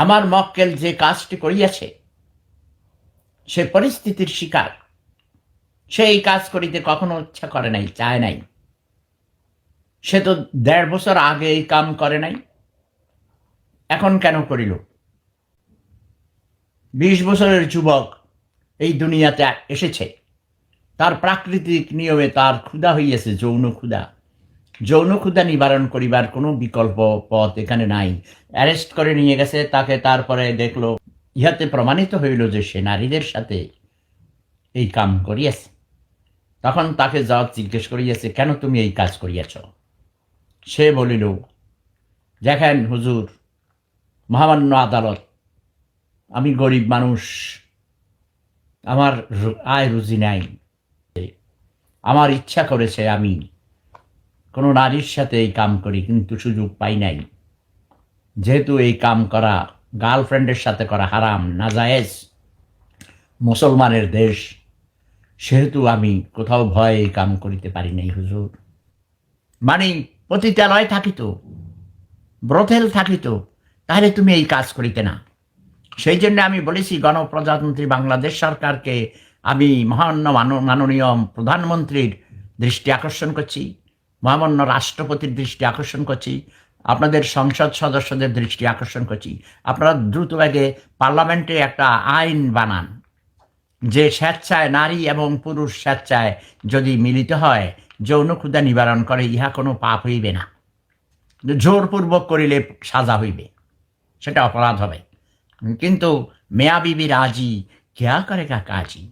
আমার মক্কেল যে কাজটি করিয়াছে সে পরিস্থিতির শিকার। সে এই কাজ করিতে কখনো ইচ্ছা করে নাই, চায় নাই। সে তো ১.৫ বছর আগে এই কাম করে নাই, এখন কেন করিল? ২০ বছরের যুবক এই দুনিয়াতে এসেছে, তার প্রাকৃতিক নিয়মে তার ক্ষুধা হইয়াছে, যৌন ক্ষুধা। যৌন ক্ষুধা নিবারণ করিবার কোনো বিকল্প পথ এখানে নাই। অ্যারেস্ট করে নিয়ে গেছে তাকে, তারপরে দেখলো, ইহাতে প্রমাণিত হইল যে সে নারীদের সাথে এই কাম করিয়াছে। তখন তাকে জজ জিজ্ঞেস করিয়াছে, কেন তুমি এই কাজ করিয়াছ? সে বলিল, দেখেন হুজুর, মহামান্য আদালত, আমি গরিব মানুষ, আমার আয় রুজি নাই, আমার ইচ্ছা করেছে আমি কোনো নারীর সাথে এই কাম করি, কিন্তু সুযোগ পাই নাই। যেহেতু এই কাম করা গার্লফ্রেন্ডের সাথে করা হারাম, নাজায়েজ, মুসলমানের দেশ, সেহেতু আমি কোথাও ভয়ে এই কাম করিতে পারি নাই হুজুর। মানে পতিতালয় থাকিত, ব্রথেল থাকিত, তাহলে তুমি এই কাজ করিতে না। সেই জন্য আমি বলেছি গণপ্রজাতন্ত্রী বাংলাদেশ সরকারকে আমি মাননীয় প্রধানমন্ত্রীর দৃষ্টি আকর্ষণ করছি, মহামান্য রাষ্ট্রপতির দৃষ্টি আকর্ষণ করছি, আপনাদের সংসদ সদস্যদের দৃষ্টি আকর্ষণ করছি, আপনারা দ্রুতবেগে পার্লামেন্টে একটা আইন বানান যে স্বেচ্ছায় নারী এবং পুরুষ স্বেচ্ছায় যদি মিলিত হয় যৌন ক্ষুধা নিবারণ করে, ইহা কোনো পাপ হইবে না। জোরপূর্বক করিলে সাজা হইবে, সেটা অপরাধ হবে। কিন্তু মেয়া বিবি রাজি, কেয়া করেগা কাজী।